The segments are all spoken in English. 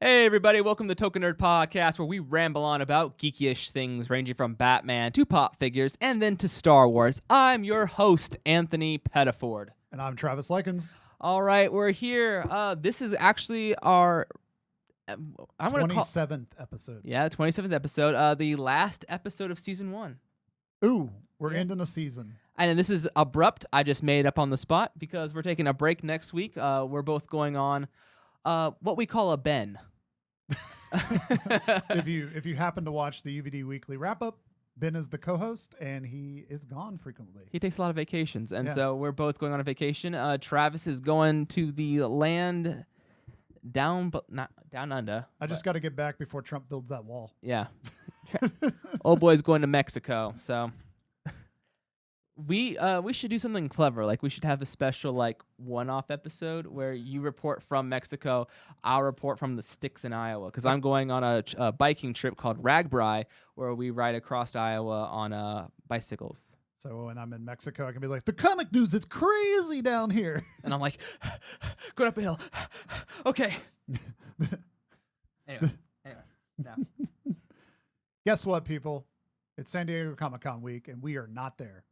Hey everybody, welcome to the Token Nerd Podcast, where we ramble on about geeky-ish things ranging from Batman to pop figures and then to Star Wars. I'm your host, Anthony Pettiford. And I'm Travis Lykins. All right, we're here. This is actually our... I'm gonna 27th episode. Yeah, 27th episode. The last episode of Season 1. Ooh, we're ending a season. And this is abrupt. I just made up on the spot because we're taking a break next week. We're both going on what we call a Ben. If you happen to watch the UVD Weekly Wrap-Up, Ben is the co-host, and he is gone frequently. He takes a lot of vacations, and so we're both going on a vacation. Travis is going to the land down, but not down under. I just got to get back before Trump builds that wall. Yeah. Old boy's going to Mexico, so we should do something clever. Like we should have a special one-off episode where you report from Mexico, I'll report from the sticks in Iowa, because I'm going on a biking trip called Ragbri, where we ride across Iowa on bicycles. So when I'm in Mexico, I can be like, the comic news is crazy down here. And I'm like, going up a hill. Okay. Anyway, no. Guess what, people? It's San Diego Comic-Con week, and we are not there.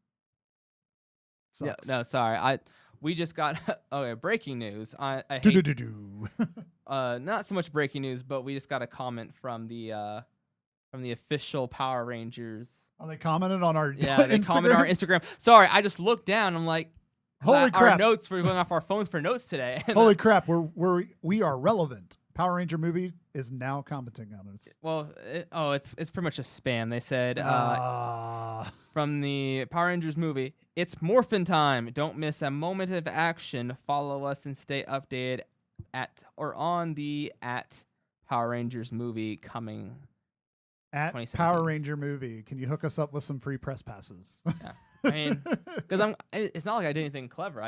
Sucks. No, sorry. We just got breaking news. I hate, not so much breaking news, but we just got a comment from the official Power Rangers. Oh, they commented on our they Instagram? commented on our Instagram. Sorry, I just looked down. I'm like, holy crap! Our notes. We're going off our phones for notes today. Holy crap! We are relevant. Power Ranger movie is now commenting on us. Well, it's pretty much a spam. They said from the Power Rangers movie, it's morphin' time. Don't miss a moment of action. Follow us and stay updated on the Power Rangers movie coming. At Power Ranger movie, can you hook us up with some free press passes? Yeah. I mean, because it's not like I did anything clever.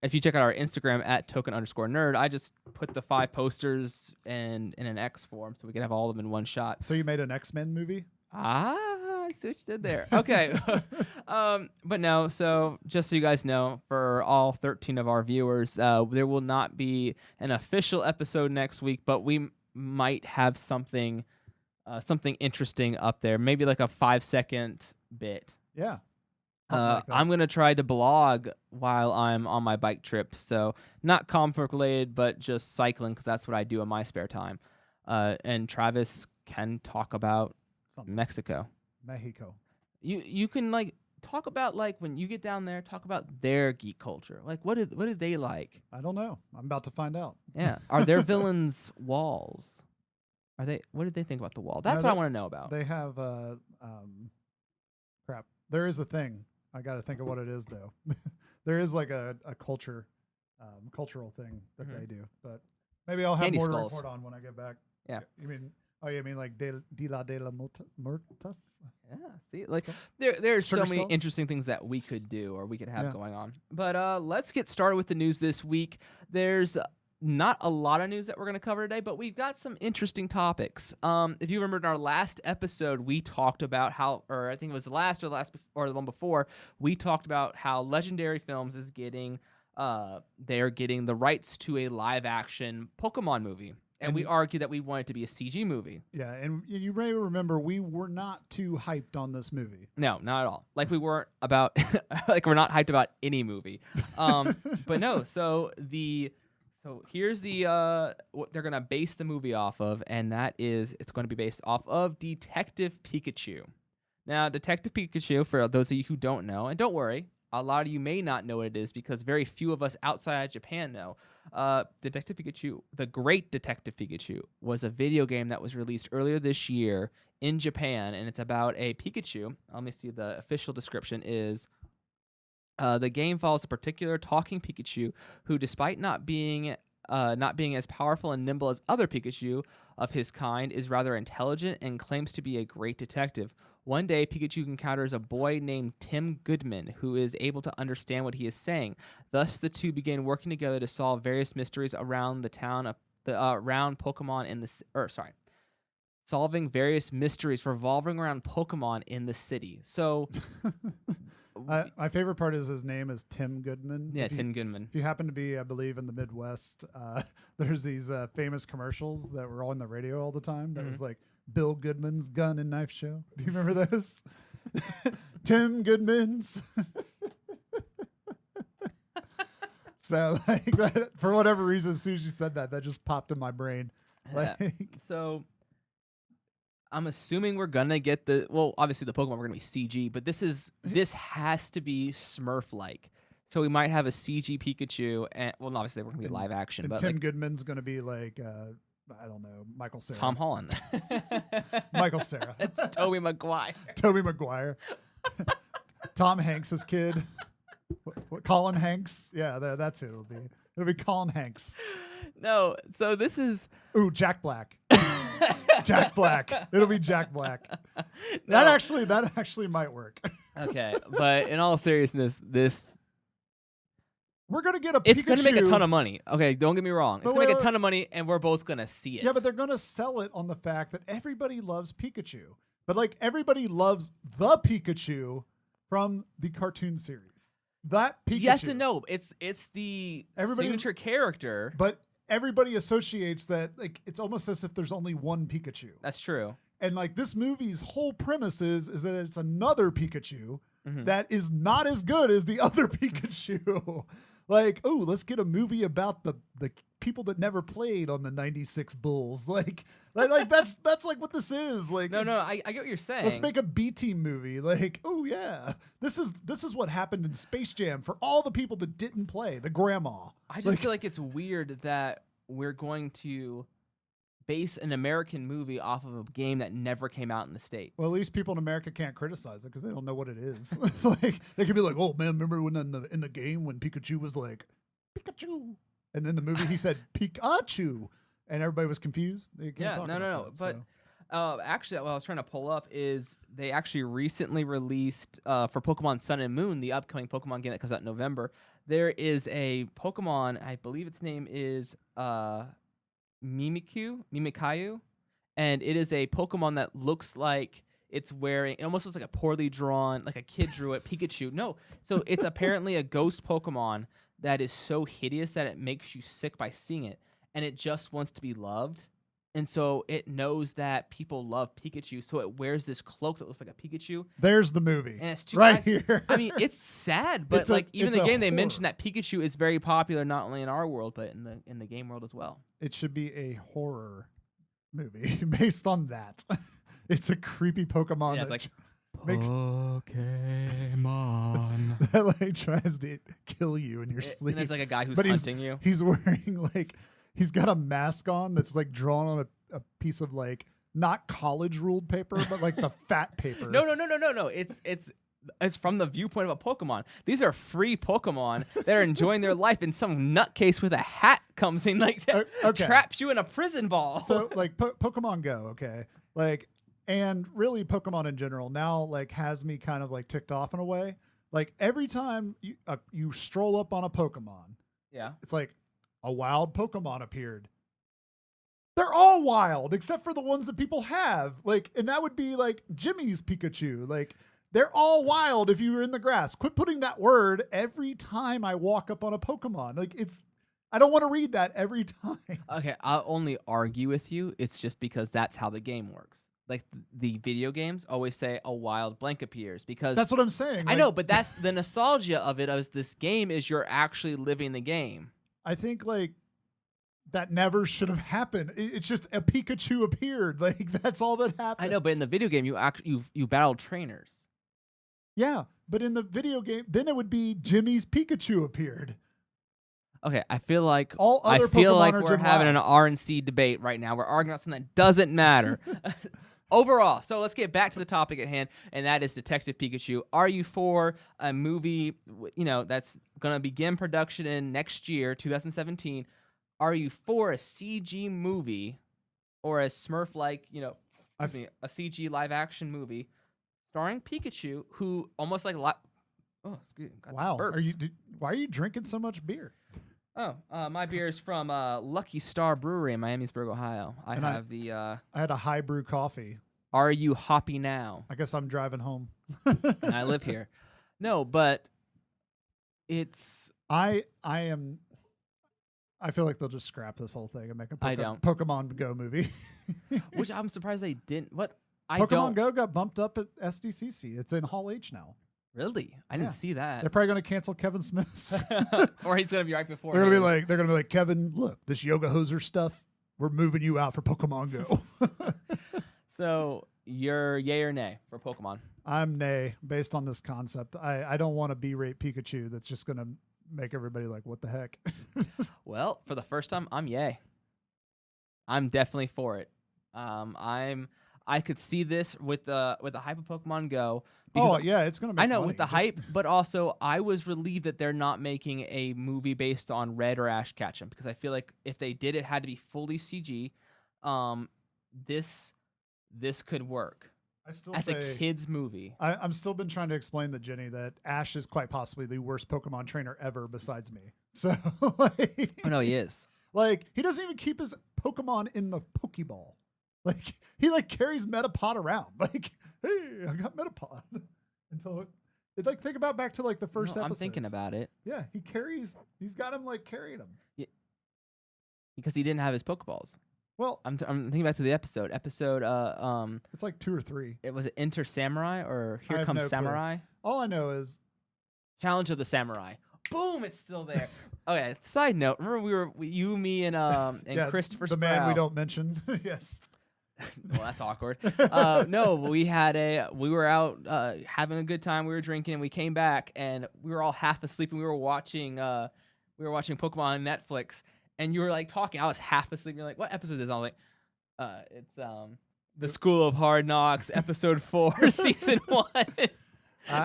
If you check out our Instagram at token_nerd, I just put the 5 posters in an X form so we can have all of them in one shot. So you made an X-Men movie? I see what you did there. Okay. But no, so just so you guys know, for all 13 of our viewers, there will not be an official episode next week, but we might have something interesting up there. Maybe like a 5-second bit. Yeah. I'm going to try to blog while I'm on my bike trip. So not comic book related, but just cycling, because that's what I do in my spare time. And Travis can talk about Mexico. You can talk about when you get down there, talk about their geek culture. What did they like? I don't know. I'm about to find out. Yeah. Are their villains walls? What did they think about the wall? That's what I want to know about. They have crap. There is a thing. I got to think of what it is though. There is a cultural thing that they do, but maybe I'll have Candy more skulls. to report on when I get back. Yeah. You mean like de la Muertas? Yeah. See, there's so many skulls? interesting things that we could do or we could have going on. But let's get started with the news this week. There's not a lot of news that we're going to cover today, but we've got some interesting topics. If you remember in our last episode, we talked about how, or I think it was the last or the one before, we talked about how Legendary Films is getting, they're getting the rights to a live action Pokemon movie. And we argued that we want it to be a CG movie. Yeah, and you may remember we were not too hyped on this movie. No, not at all. We weren't about, we're not hyped about any movie. But no, So here's what they're going to base the movie off of, and that is it's going to be based off of Detective Pikachu. Now, Detective Pikachu, for those of you who don't know, and don't worry, a lot of you may not know what it is because very few of us outside Japan know. Detective Pikachu, the Great Detective Pikachu, was a video game that was released earlier this year in Japan, and it's about a Pikachu. Let me see, the official description is... the game follows a particular talking Pikachu who, despite not being as powerful and nimble as other Pikachu of his kind, is rather intelligent and claims to be a great detective. One day, Pikachu encounters a boy named Tim Goodman who is able to understand what he is saying. Thus, the two begin working together to solve various mysteries around the town of around Pokemon in the solving various mysteries revolving around Pokemon in the city. So. My favorite part is his name is Tim Goodman. Yeah, Tim Goodman. If you happen to be, I believe, in the Midwest, there's these famous commercials that were on the radio all the time. That was like Bill Goodman's Gun and Knife Show. Do you remember those? Tim Goodman's. So like that, for whatever reason, as soon as you said that, that just popped in my brain. Yeah. Like, So I'm assuming we're gonna get obviously the Pokemon we're gonna be CG, but this has to be Smurf-like. So we might have a CG Pikachu, and obviously we're gonna be live action. But Tim Goodman's gonna be like, I don't know, Michael Cera. Tom Holland. Michael Cera. It's Tobey Maguire. Tobey Maguire. Tom Hanks's kid. What, Colin Hanks? Yeah, that's who it'll be. It'll be Colin Hanks. No, so this is Jack Black. Jack Black. It'll be Jack Black. No. That actually might work. Okay, but in all seriousness, we're gonna get a it's Pikachu. gonna make a ton of money. Okay, don't get me wrong. It's But gonna make wait, a ton of money, and we're both gonna see it. Yeah, but they're gonna sell it on the fact that everybody loves Pikachu. But like everybody loves the Pikachu from the cartoon series. That Pikachu. Yes and no. It's the signature character. But everybody associates that, like, it's almost as if there's only one Pikachu. That's true. And like this movie's whole premise is that it's another Pikachu that is not as good as the other Pikachu. Like, oh, let's get a movie about the people that never played on the '96 Bulls. Like that's like what this is. Like, No, I get what you're saying. let's make a B-team movie. Like, oh yeah, this is what happened in Space Jam for all the people that didn't play. The grandma. I just feel like it's weird that we're going to base an American movie off of a game that never came out in the States. Well, at least people in America can't criticize it because they don't know what it is. Like, they could be like, "Oh man, remember when in the game when Pikachu was like Pikachu, and then the movie he said Pikachu, and everybody was confused." They can't Yeah, talk no. about that, But so. actually, what I was trying to pull up is they actually recently released for Pokemon Sun and Moon, the upcoming Pokemon game that comes out in November. There is a Pokemon, I believe its name is Mimikyu, and it is a Pokemon that looks like it's wearing, it almost looks like a poorly drawn, like a kid drew it, Pikachu. No, so it's apparently a ghost Pokemon that is so hideous that it makes you sick by seeing it, and it just wants to be loved. And so it knows that people love Pikachu, so it wears this cloak that looks like a Pikachu. There's the movie. And it's two right guys. here. I mean, it's sad, but even it's the a game they horror. mentioned that Pikachu is very popular not only in our world but in the game world as well. It should be a horror movie based on that. It's a creepy Pokemon Yeah, that it's like Pokemon. that like tries to kill you in your sleep. And it's like a guy who's But hunting you. He's wearing like, he's got a mask on that's like drawn on a piece of like not college ruled paper, but like the fat paper. No. It's from the viewpoint of a Pokemon. These are free Pokemon that are enjoying their life, and some nutcase with a hat comes in like that, Okay. traps you in a prison ball. So like Pokemon Go, okay, like, and really Pokemon in general now like has me kind of like ticked off in a way. Like every time you stroll up on a Pokemon, yeah. it's like a wild Pokemon appeared. They're all wild except for the ones that people have. Like, and that would be like Jimmy's Pikachu. Like, they're all wild if you were in the grass. Quit putting that word every time I walk up on a Pokemon. Like, I don't want to read that every time. Okay, I'll only argue with you. It's just because that's how the game works. Like the video games always say a wild blank appears because That's what I'm saying. I Like, know, but that's the nostalgia of it. As this game is you're actually living the game. I think like that never should have happened. It's just a Pikachu appeared. Like, that's all that happened. I know, but in the video game, you battle trainers. Yeah, but in the video game, then it would be Jimmy's Pikachu appeared. Okay, I feel like All other feel Pokemon like are we're having an RNC debate right now. We're arguing about something that doesn't matter. Overall, so let's get back to the topic at hand, and that is Detective Pikachu. Are you for a movie, that's going to begin production in next year, 2017? Are you for a CG movie or a Smurf-like, a CG live-action movie starring Pikachu, who almost like excuse me, got Wow. burps. Why are you drinking so much beer? Oh, my beer is from Lucky Star Brewery in Miamisburg, Ohio. I I had a high brew coffee. Are You Hoppy Now? I guess I'm driving home. And I live here. No, but it's I feel like they'll just scrap this whole thing and make a I don't. Pokemon Go movie. which I'm surprised they didn't. What Pokemon Go got bumped up at SDCC. It's in Hall H now. Really? I didn't see that. They're probably going to cancel Kevin Smith's. Or he's gonna be right before. They're going to be like, Kevin, look, this Yoga Hoser stuff, we're moving you out for Pokemon Go. So you're yay or nay for Pokemon? I'm nay, based on this concept. I don't want a B-rate Pikachu that's just going to make everybody like, what the heck? Well, for the first time, I'm yay. I'm definitely for it. I could see this with the hype of Pokemon Go. Oh yeah, it's gonna make I know money. with the hype, but also I was relieved that they're not making a movie based on Red or Ash Ketchum, because I feel like if they did, it had to be fully CG. This could work I still as say, a kids movie. I'm still been trying to explain to Jenny that Ash is quite possibly the worst Pokemon trainer ever besides me. So like, Oh no, he is. like he doesn't even keep his Pokemon in the Pokeball. Like he like carries Metapod around. Like, hey, I got Metapod. Until it like think about back to like the first episode. I'm thinking about it. Yeah, he's got him like carrying him. Because he didn't have his Pokeballs. Well, I'm thinking back to the episode. it's like 2 or 3. It was Enter Samurai or I Here have Comes no clue. Samurai. All I know is Challenge of the Samurai. Boom! It's still there. Okay. Side note: remember you, me, and yeah, Christopher the man we Sprout. don't mention. Yes. Well, that's awkward. No, we were out having a good time. We were drinking, and we came back, and we were all half asleep, and we were watching Pokemon on Netflix. And you were like talking. I was half asleep. You're like, "What episode is it?" I'm like, "It's the School of Hard Knocks, episode 4, season 1."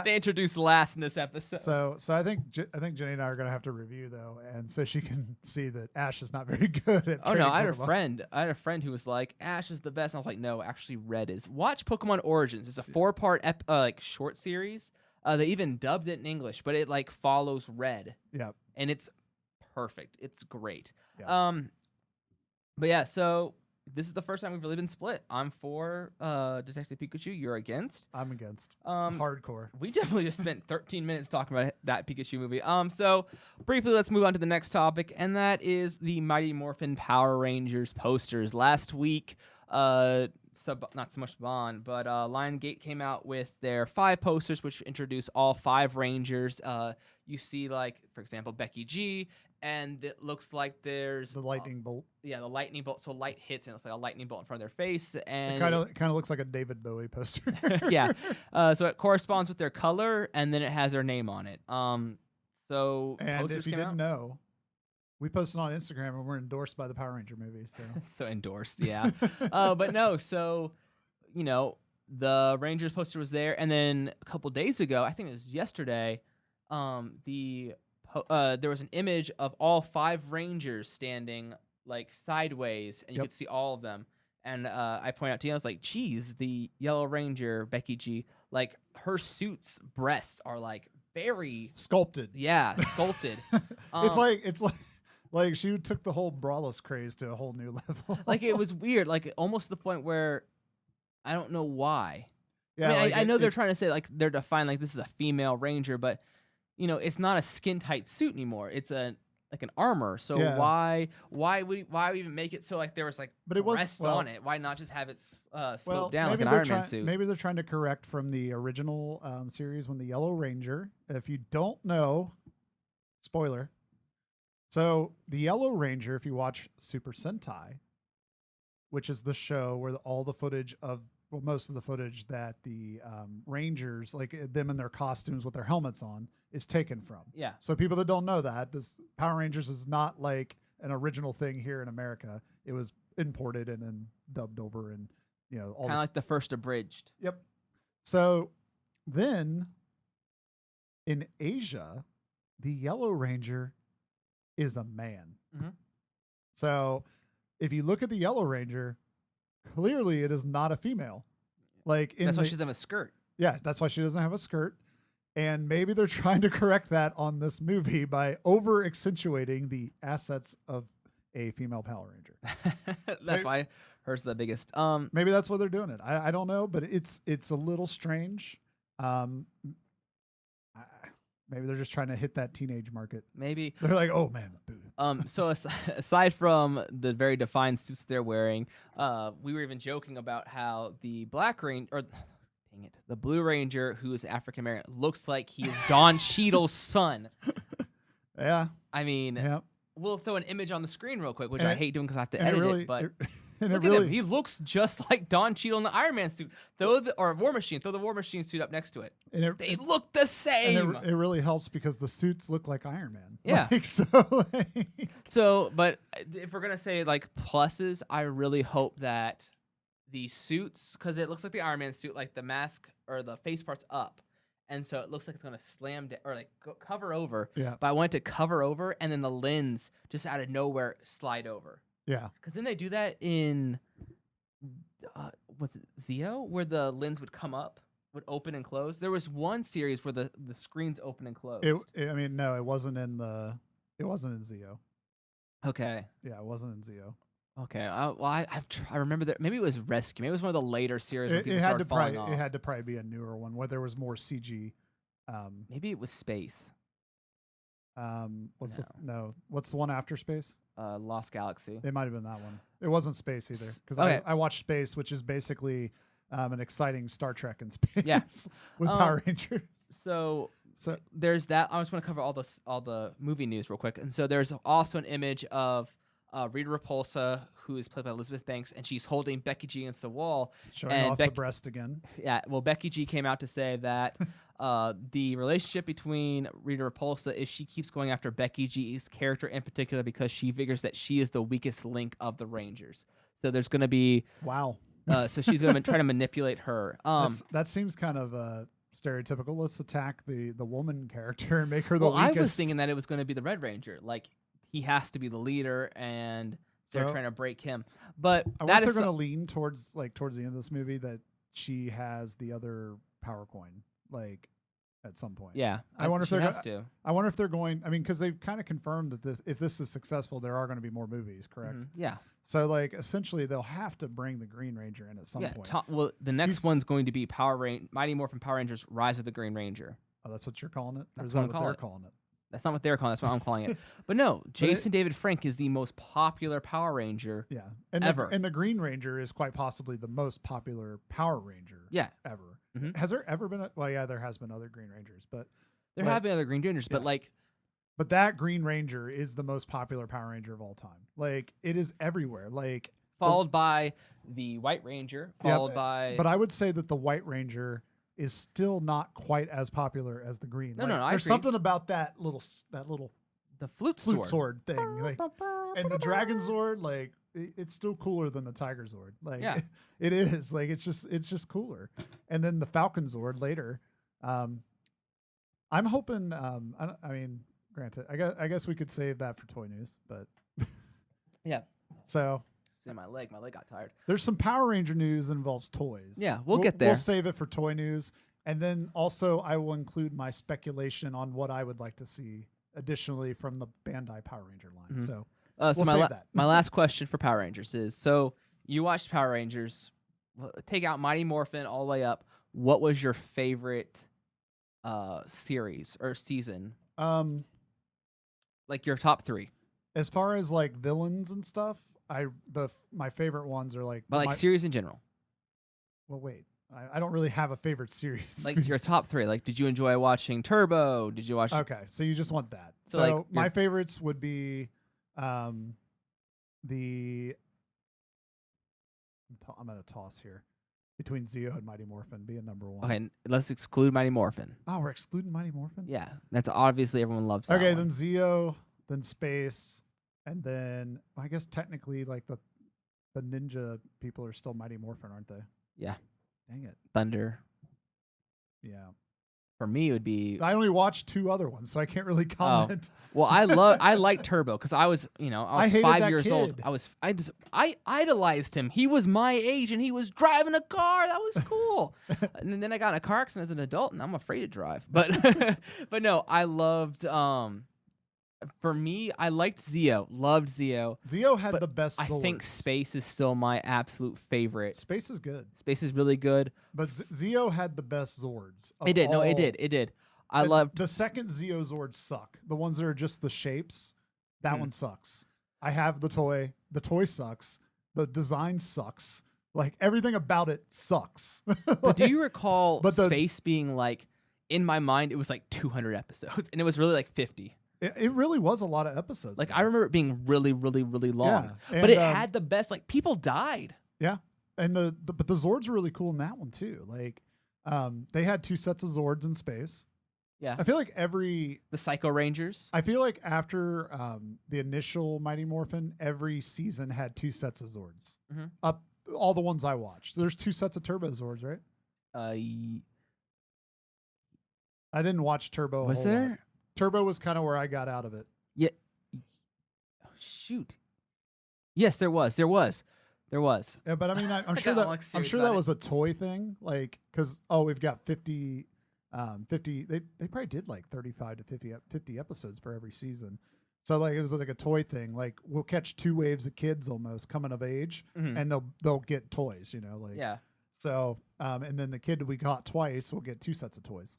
They introduced last in this episode. So I think Jenny and I are gonna have to review though, and so she can see that Ash is not very good at. Oh no, I had Pokemon. a friend who was like, Ash is the best. And I was like, no, actually Red is. Watch Pokemon Origins. It's a 4-part like short series. They even dubbed it in English, but it like follows Red. Yeah. And it's perfect. It's great. Yeah. But yeah, so this is the first time we've really been split. I'm for Detective Pikachu. You're against. I'm against. Hardcore. We definitely just spent 13 minutes talking about that Pikachu movie. So briefly, let's move on to the next topic, and that is the Mighty Morphin Power Rangers posters. Last week, not so much Bond, but Lionsgate came out with their 5 posters, which introduce all 5 Rangers. You see, like, for example, Becky G, and it looks like there's the lightning bolt. Yeah, the lightning bolt. So light hits, and it's like a lightning bolt in front of their face. And It kind of looks like a David Bowie poster. yeah. So it corresponds with their color, and then it has their name on it. So and if you came didn't out. know, we posted on Instagram and we're endorsed by the Power Ranger movie. So So endorsed, yeah. But no, so the Rangers poster was there, and then a couple days ago, I think it was yesterday, there was an image of all 5 Rangers standing like sideways, and you could see all of them. And I pointed out to you, I was like, geez, the Yellow Ranger, Becky G, like her suit's breasts are like very sculpted. Yeah, sculpted. It's like she took the whole braless craze to a whole new level. Like it was weird, like almost to the point where I don't know why. Yeah, I mean, I know they're trying to say like they're defined like this is a female Ranger, but it's not a skin tight suit anymore. It's like an armor. So why even make it so like there was like breast on it? Why not just have it sloped down like an Iron Man suit? Maybe they're trying to correct from the original series when the Yellow Ranger. If you don't know, spoiler. So the Yellow Ranger, if you watch Super Sentai, which is the show where all the footage of most of the footage that the Rangers, like them in their costumes with their helmets on, is taken from. Yeah. So people that don't know that, this Power Rangers is not like an original thing here in America. It was imported and then dubbed over, and all kind of like the first abridged. Yep. So then in Asia, the Yellow Ranger is a man. Mm-hmm. So if you look at the Yellow Ranger, clearly it is not a female. Like that's why she doesn't have a skirt. Yeah, that's why she doesn't have a skirt. And maybe they're trying to correct that on this movie by over accentuating the assets of a female Power Ranger. That's why hers the biggest. Maybe that's why they're doing it. I don't know, but it's a little strange. Maybe they're just trying to hit that teenage market. Maybe. They're like, oh man, boobs. So aside from the very defined suits they're wearing, we were even joking about how the Black Ranger, or dang it, the Blue Ranger, who is African American, looks like he is Don Cheadle's son. Yeah. I mean, Yeah. we'll throw an image on the screen real quick, which And I it- hate doing because I have to and it edit really- it. But and look it at him. really, He looks just like Don Cheadle in the Iron Man suit. Or War Machine. Throw the War Machine suit up next to it. and it, They look the same. and it really helps because the suits look like Iron Man. Yeah. Like, so, like, So, but if we're gonna say like pluses, I really hope that the suits, because it looks like the Iron Man suit, like the mask or the face part's up, and so it looks like it's gonna slam down or like cover over. yeah. But I want it to cover over, and then the lens just out of nowhere slide over. Yeah. Because then they do that in was it Zeo, where the lens would come up, would open and close. There was one series where the screens open and close. I mean, no, it wasn't in Zeo. Okay. Yeah, it wasn't in Zeo. Okay. I remember that. Maybe it was Rescue. Maybe it was one of the later series where people started falling off. It had to probably be a newer one where there was more CG. Maybe it was Space. What's the one after Space? Lost Galaxy. It might have been that one. It wasn't Space either because Okay. I watched Space, which is basically an exciting Star Trek in space. Yeah. with Power Rangers. So So there's that. I just want to cover all the movie news real quick. And so there's also an image of Rita Repulsa, who is played by Elizabeth Banks, and she's holding Becky G against the wall. showing and off the breast again. Yeah, well, Becky G came out to say that the relationship between Rita Repulsa is she keeps going after Becky G's character in particular because she figures that she is the weakest link of the Rangers. So there's going to be Wow. so she's going to try to manipulate her. That seems kind of stereotypical. Let's attack the woman character and make her the well, weakest. I was thinking that it was going to be the Red Ranger. Like he has to be the leader, and they're So, trying to break him. But I that wonder if is they're going to lean towards the end of this movie that she has the other power coin, like at some point. yeah. I wonder if she they're has to. I wonder if they're going. I mean, because they've kind of confirmed that if this is successful, there are going to be more movies. Correct. Mhm, yeah. So, like, essentially, they'll have to bring the Green Ranger in at some Yeah. point. Well, the next He's- one's going to be Mighty Morphin Power Rangers: Rise of the Green Ranger. Oh, that's what you're calling it. Or That's is what that I'm what calling they're it. calling it? That's not what they're calling it. That's what I'm calling it. But no, Jason David Frank is the most popular Power Ranger. Yeah, and Ever. and the Green Ranger is quite possibly the most popular Power Ranger. Yeah. Ever. Mhm. Has there ever been? Well, yeah, there has been other Green Rangers, but There like- have been other Green Rangers, but Yeah. like, but that Green Ranger is the most popular Power Ranger of all time. Like, it is everywhere. Like, followed by the White Ranger, followed by. but I would say that the White Ranger is still not quite as popular as the Green. No, Like, no, I there's agree. something about that little the flute flute sword. sword thing, like, and the Dragon Sword, like, it's still cooler than the Tiger Sword. Like, Yeah. it is. Like, it's just cooler. And then the Falcon Sword later. I'm hoping. I mean, granted, I guess we could save that for toy news, but Yeah. so See my leg got tired. there's some Power Ranger news that involves toys. Yeah, we'll get there. We'll save it for toy news, and then also I will include my speculation on what I would like to see additionally from the Bandai Power Ranger line. Mhm. So So we'll save that. my last question for Power Rangers is: so you watched Power Rangers, take out Mighty Morphin all the way up. What was your favorite series or season? Like your top 3, as far as like villains and stuff, my favorite ones are like but like series in general. well, wait, I don't really have a favorite series. Like your top 3. Like, did you enjoy watching Turbo? Did you watch? Okay, so you just want that. So, So, like, my your- favorites would be the I'm going to toss here between Zeo and Mighty Morphin being number 1. Okay, let's exclude Mighty Morphin. Oh, we're excluding Mighty Morphin? Yeah, that's obviously everyone loves. That Okay, one. then Zeo, then Space, and then I guess technically like the ninja people are still Mighty Morphin, aren't they? Yeah. Dang it. Thunder. Yeah. For me, it would be. I only watched 2 other ones, so I can't really comment. Well, I like Turbo because I was I hated 5 that years old. kid. I idolized him. He was my age and he was driving a car. That was cool. And then I got in a car accident as an adult and I'm afraid to drive. But but no, I loved. For me, I liked Zeo. Loved Zeo. Zeo had But the best I think Zords. Space is still my absolute favorite. Space is good, Space is really good. but Zeo had the best Zords. of It did. No, it all- did. It did. I loved the second Zeo Zords suck. The ones that are just the shapes, that one sucks. I have the toy. The toy sucks. The design sucks. Like everything about it sucks. But do you recall Space being like, in my mind, it was like 200 episodes, and it was really like 50. It really was a lot of episodes. Like I remember it being really, really, really long. Yeah. But it had the best. Like people died. Yeah, and but the Zords were really cool in that one too. Like, they had 2 sets of Zords in space. Yeah, I feel like the Psycho Rangers. I feel like after the initial Mighty Morphin, every season had 2 sets of Zords. Up all the ones I watched. There's 2 sets of Turbo Zords, right? I didn't watch Turbo. Was there? Lot. Turbo was kind of where I got out of it. Yeah. Oh, shoot. Yes, there was. Yeah, but I mean, I'm sure that was a toy thing. Like, because we've got 50. They probably did like 35 to 50 episodes for every season. So like it was like a toy thing. Like we'll catch 2 waves of kids almost coming of age, and they'll get toys. Like yeah. So and then the kid we caught twice will get 2 sets of toys.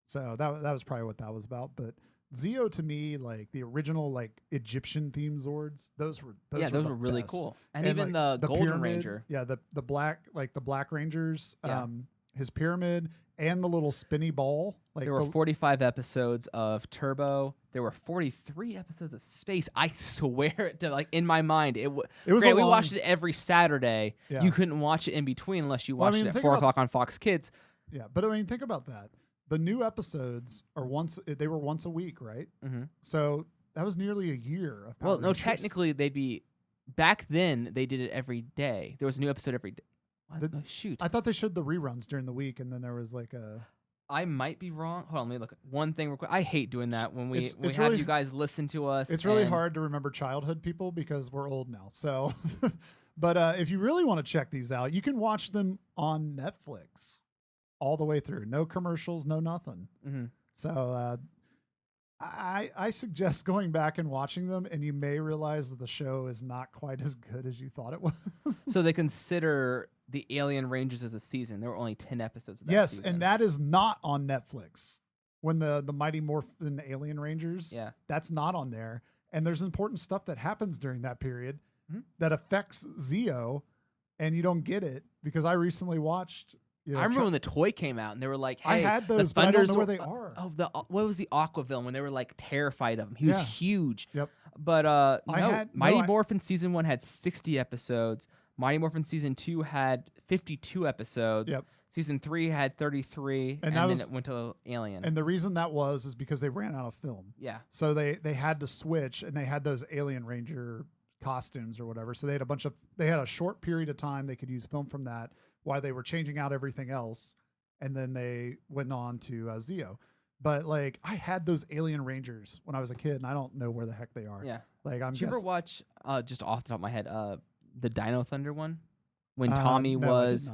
So that was probably what that was about. But Zeo to me, like the original like Egyptian themed Zords, those were really best. cool. And even like, the Golden pyramid, Ranger. Yeah, the Black Rangers, his pyramid and the little spinny ball. Like there were 45 episodes of Turbo. There were 43 episodes of Space. I swear to like in my mind it was. We watched it every Saturday. Yeah. You couldn't watch it in between unless you watched it at 4 o'clock on Fox Kids. Yeah, but I mean, think about that. The new episodes are once a week, right? So that was nearly a year of Power Rangers. No, technically they'd be. Back then they did it every day. There was a new episode every day. Shoot. I thought they showed the reruns during the week, and then there was like a. I might be wrong. Hold on, let me look at one thing real quick. I hate doing that when we have really, you guys listen to us. It's really hard to remember childhood people because we're old now. So, but if you really want to check these out, you can watch them on Netflix all the way through. No commercials, no nothing. So I suggest going back and watching them, and you may realize that the show is not quite as good as you thought it was. So they consider the Alien Rangers as a season. There were only 10 episodes of that Yes, season. and that is not on Netflix. When the Mighty Morphin Alien Rangers, that's not on there. And there's important stuff that happens during that period that affects Zeo, and you don't get it because I recently watched. I remember when the toy came out, and they were like, "Hey, I had those, but I don't know where they are." What was the Aquaville when they were like terrified of him? He was huge. Yep. But Mighty Morphin season 1 had 60 episodes. Mighty Morphin season 2 had 52 episodes. Yep. Season 3 had 33, and then it went to Alien. And the reason that is because they ran out of film. Yeah. So they had to switch, and they had those Alien Ranger costumes or whatever. So they had a short period of time they could use film from that while they were changing out everything else, and then they went on to Zeo. But like I had those Alien Rangers when I was a kid, and I don't know where the heck they are. Yeah. Like Did you ever watch just off the top of my head the Dino Thunder one when Tommy was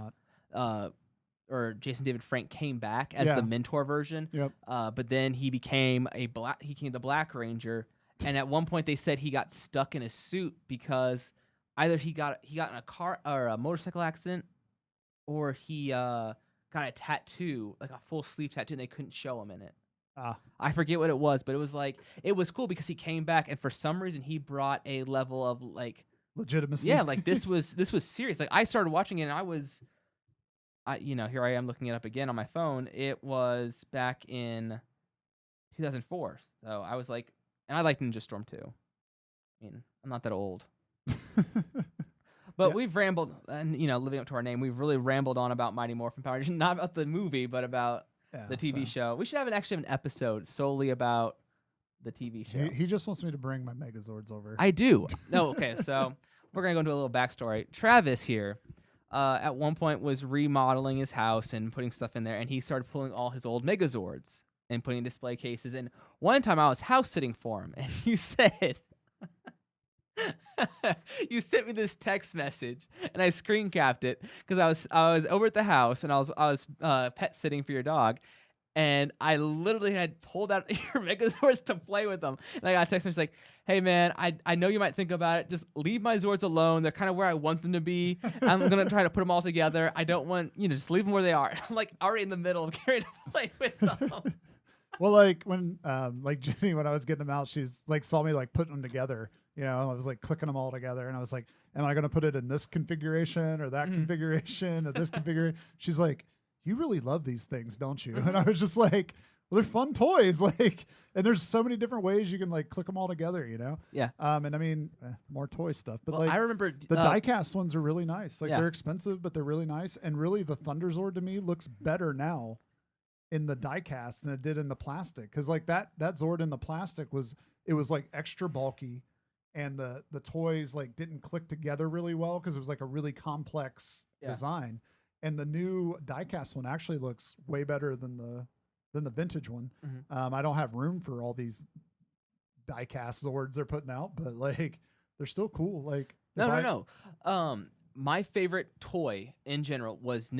or Jason David Frank came back as the mentor version. Yep. But then he became the Black Ranger, and at one point they said he got stuck in a suit because either he got in a car or a motorcycle accident, or he got a tattoo, like a full sleeve tattoo, and they couldn't show him in it. I forget what it was, but it was cool because he came back, and for some reason he brought a level of like legitimacy. Yeah, like this was serious. Like I started watching it, and here I am looking it up again on my phone. It was back in 2004, so I was like, and I liked Ninja Storm too. I mean, I'm not that old. But we've rambled, and living up to our name, we've really rambled on about Mighty Morphin Power Rangers, not about the movie, but about the TV show. We should actually have an episode solely about the TV show. He just wants me to bring my Megazords over. I do. No, okay, so we're gonna go into a little backstory. Travis here, at one point was remodeling his house and putting stuff in there, and he started pulling all his old Megazords and putting display cases. And one time I was house sitting for him, and you said. You sent me this text message, and I screen capped it because I was over at the house, and I was pet sitting for your dog, and I literally had pulled out your Megazords to play with them, and I got a text message like, "Hey man, I know you might think about it. Just leave my Zords alone. They're kind of where I want them to be. I'm gonna try to put them all together. I don't want just leave them where they are." I'm like already in the middle of getting to play with them. Well, like when like Jenny, when I was getting them out, she's like saw me like putting them together. You know, I was like clicking them all together, and I was like, "Am I going to put it in this configuration or that configuration or this configuration?" She's like, "You really love these things, don't you?" And I was just like, "Well, they're fun toys, like, and there's so many different ways you can like click them all together, you know." Yeah. And I mean, more toy stuff, but Well, like I remember the die-cast ones are really nice. Like Yeah. they're expensive, but they're really nice. And really, the Thunderzord to me looks better now in the die-cast than it did in the plastic. Because like that Zord in the plastic was like extra bulky, and the toys like didn't click together really well because it was like a really complex design. And the new die-cast one actually looks way better than the vintage one. I don't have room for all these die-cast Zords they're putting out, but like they're still cool. Like no. My favorite toy in general was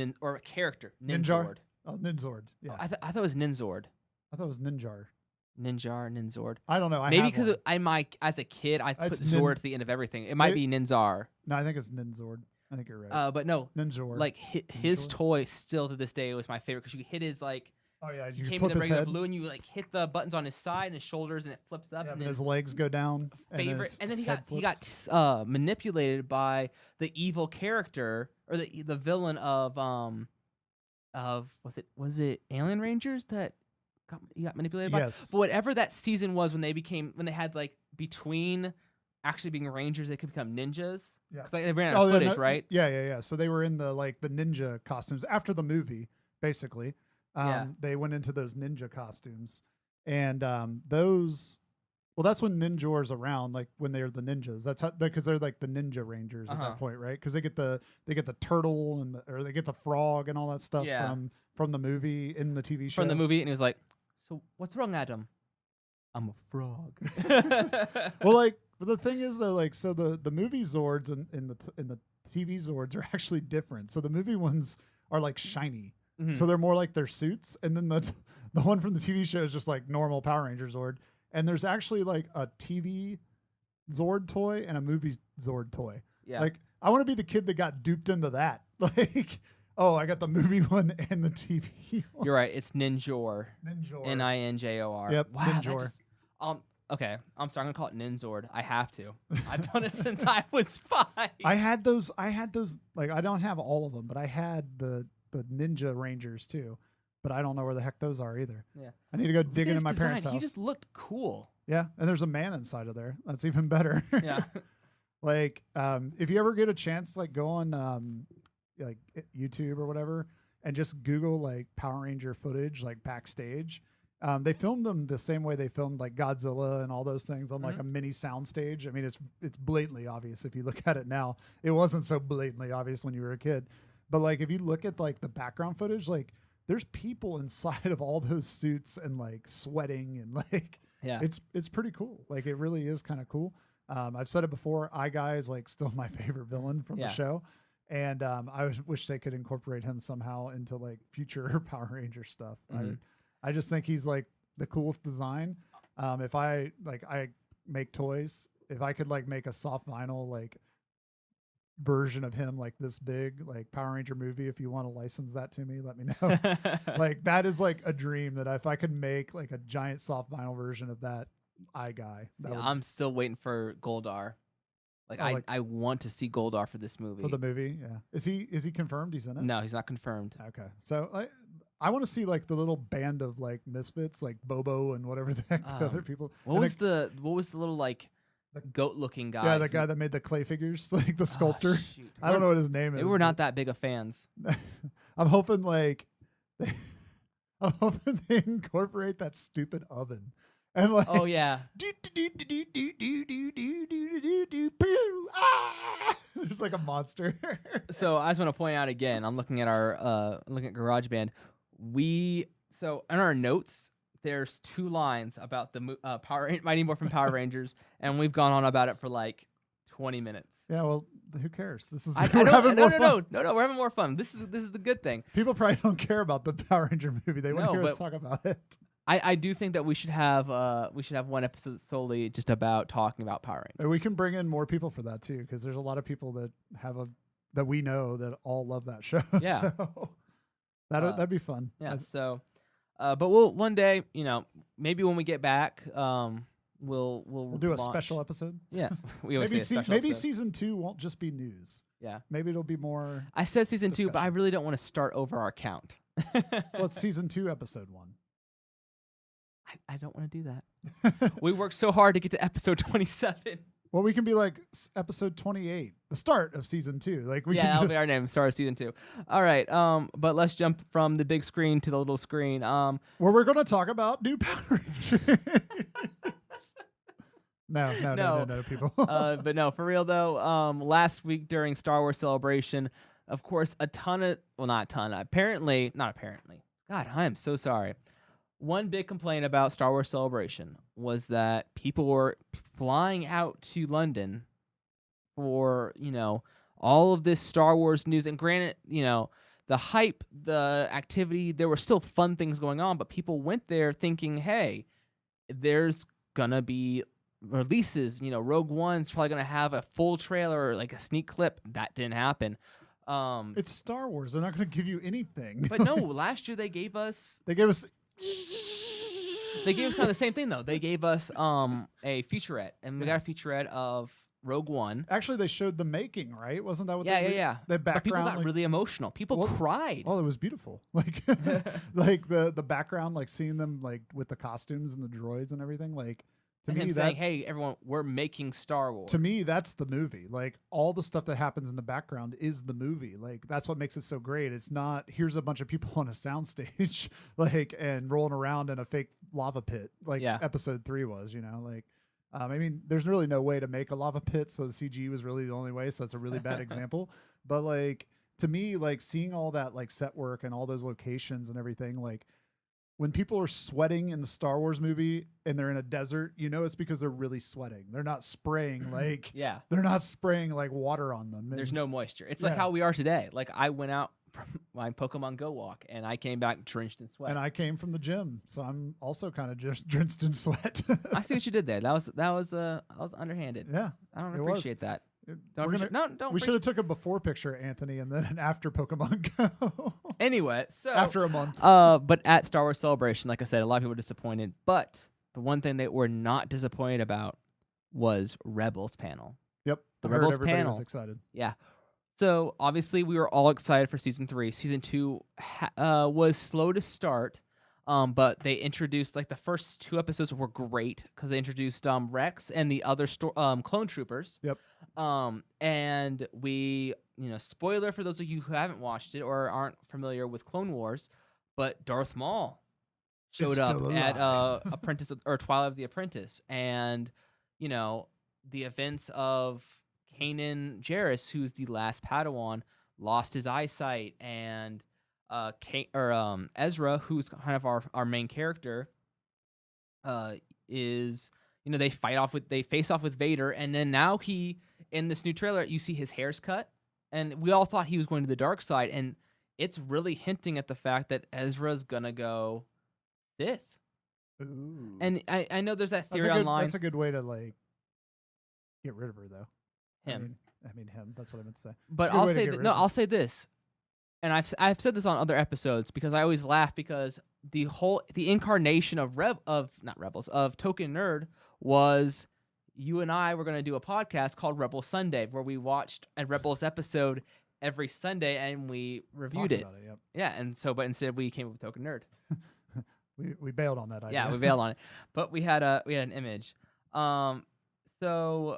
character Ninzord. Oh, Ninzord. Yeah, I thought it was Ninzord. I thought it was Ninjar. Ninzord. I don't know. Maybe because as a kid, I put Zord at the end of everything. It might be Ninzar. No, I think it's Ninzord. I think you're right. But no, Ninzord. like his toy still to this day was my favorite because you hit his like. Oh yeah, you you came flip in the his regular head. blue and you like hit the buttons on his side and his shoulders and it flips up. Yeah, and his legs go down. Favorite, and then he got manipulated by the evil character or the villain of was it Alien Rangers that he got manipulated by? Yes. But whatever that season was when they had like between actually being Rangers they could become ninjas. Yeah. Like they ran out of footage, right? Yeah. So they were in the ninja costumes after the movie, basically. They went into those ninja costumes, and that's when Ninjor's around, like when they're the ninjas. That's how because they're like the Ninja Rangers at that point, right? Because they get the turtle or they get the frog and all that stuff from the movie in the TV show. From the movie, and he was like, "So what's wrong, Adam? I'm a frog." Well, like the thing is though, like so the movie Zords and in the TV Zords are actually different. So the movie ones are like shiny. So they're more like their suits, and then the one from the TV show is just like normal Power Ranger Zord. And there's actually like a TV Zord toy and a movie Zord toy. Yeah. Like I want to be the kid that got duped into that. Like, oh, I got the movie one and the TV one. You're right. It's Ninjor. Ninjor. Ninjor. Yep. Wow. Ninjor. Okay. I'm sorry. I'm gonna call it Ninzord. I have to. I've done it since I was 5. I had those. Like I don't have all of them, but I had the Ninja Rangers too. But I don't know where the heck those are either. Yeah. I need to go dig into my parents' house. He just looked cool. Yeah, and there's a man inside of there. That's even better. Yeah. Like, if you ever get a chance, like go on like YouTube or whatever, and just Google like Power Ranger footage, like backstage. They filmed them the same way they filmed like Godzilla and all those things on like a mini soundstage. I mean, it's blatantly obvious if you look at it now. It wasn't so blatantly obvious when you were a kid, but like if you look at like the background footage, like there's people inside of all those suits and like sweating and like it's pretty cool. Like it really is kind of cool. I've said it before. Eye Guy is like still my favorite villain from the show, and I wish they could incorporate him somehow into like future Power Ranger stuff. I just think he's like the coolest design. If I make toys, if I could like make a soft vinyl like version of him like this big, like Power Ranger movie, if you want to license that to me, let me know. Like that is like a dream that if I could make like a giant soft vinyl version of that Eye Guy. I'm still waiting for Goldar. I want to see Goldar for this movie. For the movie, yeah. Is he confirmed he's in it? No, he's not confirmed. Okay. So I want to see like the little band of like misfits, like Bobo and whatever the heck the other people. What was the little like goat looking guy? Yeah, the guy that made the clay figures, like the sculptor. I don't know what his name is. Maybe we're not that big of fans. I'm hoping they incorporate that stupid oven. And like, oh yeah, there's like a monster. So I just want to point out again, I'm looking at GarageBand. So in our notes, there's 2 lines about the Mighty Morphin Power Rangers, and we've gone on about it for like 20 minutes. Yeah, well, who cares? This is No, we're having more fun. This is the good thing. People probably don't care about the Power Ranger movie. They want to hear us talk about it. I do think that we should have one episode solely just about talking about Power Rangers. And we can bring in more people for that too, because there's a lot of people that we know that all love that show. Yeah. So that'd be fun. Yeah. So But we'll one day, maybe when we get back, we'll do a launch. special episode. Yeah, we always say a special maybe episode. season 2 won't just be news. Yeah, Maybe it'll be more. I said season 2, but I discussion. really don't want to start over our count. Well, it's season 2, episode 1. I don't want to do that. We worked so hard to get to episode 27. Well, we can be like episode 28, the start of season 2. Like we That'll can be our name. Start of season 2. All right. But let's jump from the big screen to the little screen. where we're going to talk about new Power Rangers. No, people. But no, for real though. Last week during Star Wars Celebration, of course, not apparently. God, I am so sorry. One big complaint about Star Wars Celebration was that people were flying out to London for, all of this Star Wars news. And granted, the hype, the activity, there were still fun things going on, but people went there thinking, hey, there's going to be releases. Rogue One's probably going to have a full trailer or like a sneak clip. That didn't happen. It's Star Wars. They're not going to give you anything. But no, last year they gave us kind of the same thing though. They gave us a featurette, and we got a featurette of Rogue One. Actually, they showed the making, right? Wasn't that what? Yeah. The background. But people got really emotional. People cried. Oh, it was beautiful. Like, like the background, like seeing them like with the costumes and the droids and everything. Like to me, saying, "Hey, everyone, we're making Star Wars." To me, that's the movie. Like all the stuff that happens in the background is the movie. Like that's what makes it so great. It's not here's a bunch of people on a soundstage, like and rolling around in a fake lava pit, like episode 3 was. Like. I mean, there's really no way to make a lava pit, so the CG was really the only way. So that's a really bad example. But like to me, like seeing all that like set work and all those locations and everything, like when people are sweating in the Star Wars movie and they're in a desert, it's because they're really sweating. They're not spraying like they're not spraying like water on them. There's no moisture. It's like how we are today. Like I went out from my Pokemon Go walk and I came back drenched in sweat. And I came from the gym, so I'm also kind of just drenched in sweat. I see what you did there. That was underhanded. Yeah, I don't appreciate that. We should have took a before picture, Anthony, and then an after Pokemon Go. Anyway, so after a month. But at Star Wars Celebration, like I said, a lot of people were disappointed. But the one thing they were not disappointed about was Rebels panel. Yep, the Rebels panel. Was excited. Yeah. So obviously we were all excited for season 3. Season 2 was slow to start. But they introduced the first 2 episodes were great because they introduced Rex and the other clone troopers. Yep. And we, spoiler for those of you who haven't watched it or aren't familiar with Clone Wars, but Darth Maul showed up at Apprentice or Twilight of the Apprentice, and the events of Kanan Jarrus, who's the last Padawan, lost his eyesight, and Ezra, who's kind of our main character, is they face off with Vader, and then now in this new trailer you see his hair's cut, and we all thought he was going to the dark side, and it's really hinting at the fact that Ezra's gonna go Sith. Ooh. And I know there's that theory online. That's a good way to get rid of her though. Him. I mean him. That's what I meant to say. But I'll say this. And I've said this on other episodes because I always laugh because the incarnation of Token Nerd was you and I were going to do a podcast called Rebel Sunday where we watched a Rebels episode every Sunday and we reviewed it. Yep. Yeah, but instead we came up with Token Nerd. we bailed on that idea. Yeah, we bailed on it. But we had an image. So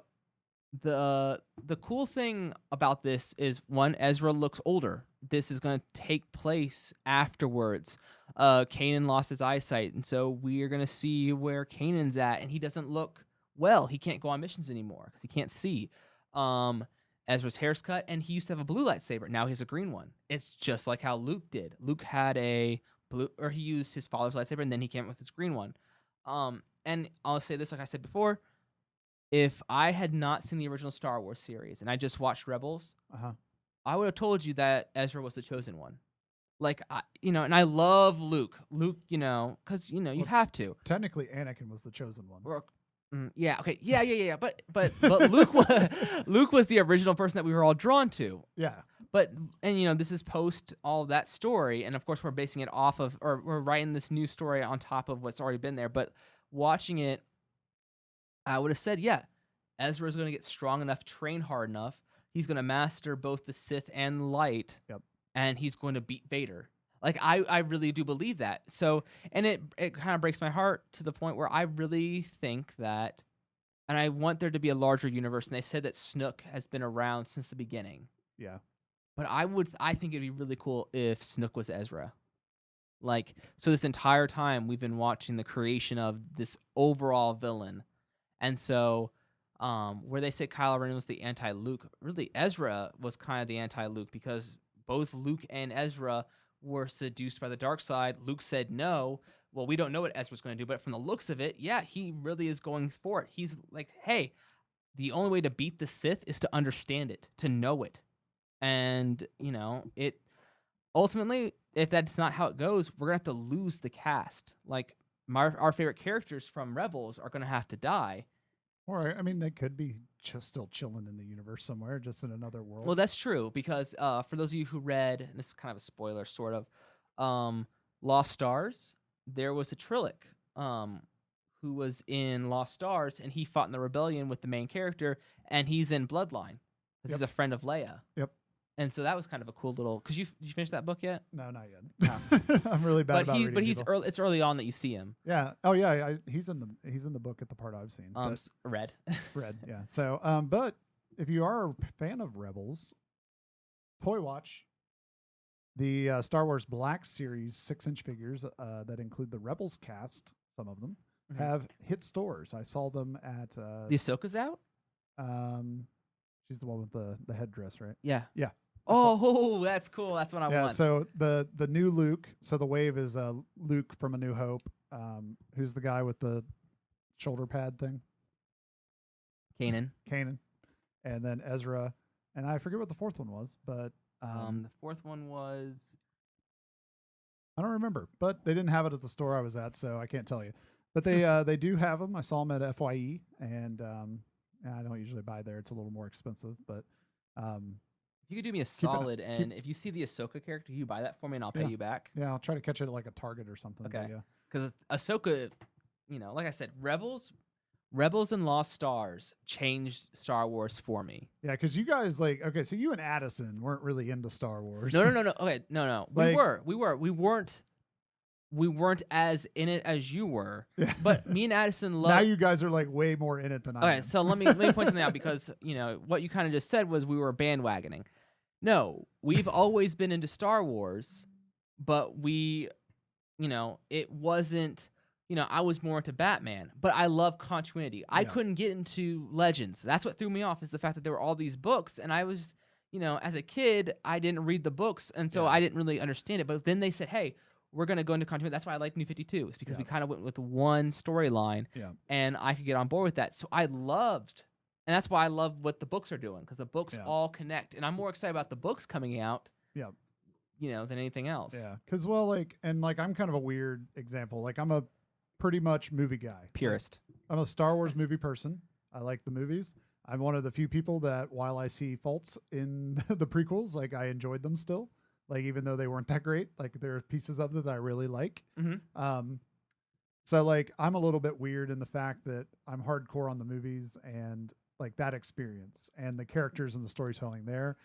the cool thing about this is, one, Ezra looks older. This is going to take place afterwards. Kanan lost his eyesight, and so we're going to see where Kanan's at, and he doesn't look well. He can't go on missions anymore because he can't see. Ezra's hair's cut, and he used to have a blue lightsaber. Now he has a green one. It's just like how Luke did. Luke had he used his father's lightsaber, and then he came with his green one. And I'll say this, like I said before, if I had not seen the original Star Wars series and I just watched Rebels, I would have told you that Ezra was the chosen one. And I love Luke. Luke, because you have to. Technically, Anakin was the chosen one. Yeah. Okay. Yeah. But Luke was the original person that we were all drawn to. Yeah. and this is post all of that story, and of course we're basing it off of, or we're writing this new story on top of what's already been there. But watching it, I would have said, yeah, Ezra's going to get strong enough, train hard enough. He's going to master both the Sith and light, and he's going to beat Vader. Like, I really do believe that. So, and it kind of breaks my heart to the point where I really think that, and I want there to be a larger universe, and they said that Snook has been around since the beginning. Yeah. But I think it'd be really cool if Snook was Ezra. Like, so this entire time we've been watching the creation of this overall villain. And so, where they say Kylo Ren was the anti-Luke, really Ezra was kind of the anti-Luke, because both Luke and Ezra were seduced by the dark side. Luke said no. Well, we don't know what Ezra's going to do, but from the looks of it, yeah, he really is going for it. He's like, hey, the only way to beat the Sith is to understand it, to know it. And, it ultimately, if that's not how it goes, we're going to have to lose the cast. Like, our favorite characters from Rebels are going to have to die. Or, I mean, they could be just still chilling in the universe somewhere, just in another world. Well, that's true, because for those of you who read, and this is kind of a spoiler, sort of, Lost Stars, there was a Trillic who was in Lost Stars, and he fought in the rebellion with the main character, and he's in Bloodline. He's a friend of Leia. Yep. And so that was kind of a cool little. Because you finished that book yet? No, not yet. I'm really bad about reading. But he's early. It's early on that you see him. Yeah. Oh yeah. He's in the book at the part I've seen. Red. Red. Yeah. So but if you are a fan of Rebels, Toy Watch, the Star Wars Black Series 6-inch figures that include the Rebels cast, some of them have hit stores. I saw them at the Ahsoka's out. She's the one with the headdress, right? Yeah. Yeah. Oh, that's cool. That's what I want. Yeah, so the new Luke, so the wave is Luke from A New Hope. Who's the guy with the shoulder pad thing? Kanan. And then Ezra. And I forget what the fourth one was, but the fourth one was, I don't remember. But they didn't have it at the store I was at, so I can't tell you. But they do have them. I saw them at FYE, and I don't usually buy there. It's a little more expensive, but if you could do me a solid, and if you see the Ahsoka character, you buy that for me, and I'll pay you back. Yeah, I'll try to catch it at like a Target or something. Okay. Yeah. Because Ahsoka, like I said, Rebels and Lost Stars changed Star Wars for me. Yeah, because you guys so you and Addison weren't really into Star Wars. No. Okay, no. We weren't as in it as you were. Yeah. But me and Addison love. Now you guys are like way more in it than I am. Okay, so let me point something out, because what you kind of just said was we were bandwagoning. No, we've always been into Star Wars, but we, it wasn't. I was more into Batman, but I love continuity. I couldn't get into Legends. That's what threw me off, is the fact that there were all these books, and I was, as a kid, I didn't read the books, and so I didn't really understand it. But then they said, hey, we're going to go into continuity. That's why I like New 52, is because we kind of went with one storyline, and I could get on board with that. So I loved, and that's why I love what the books are doing, because the books all connect, and I'm more excited about the books coming out. Yeah. Than anything else. Yeah, because I'm kind of a weird example. Like, I'm a pretty much movie guy. Purist. I'm a Star Wars movie person. I like the movies. I'm one of the few people that, while I see faults in the prequels, like, I enjoyed them still. Like, even though they weren't that great, like, there are pieces of it that I really like. So like, I'm a little bit weird in the fact that I'm hardcore on the movies and like that experience and the characters and the storytelling there.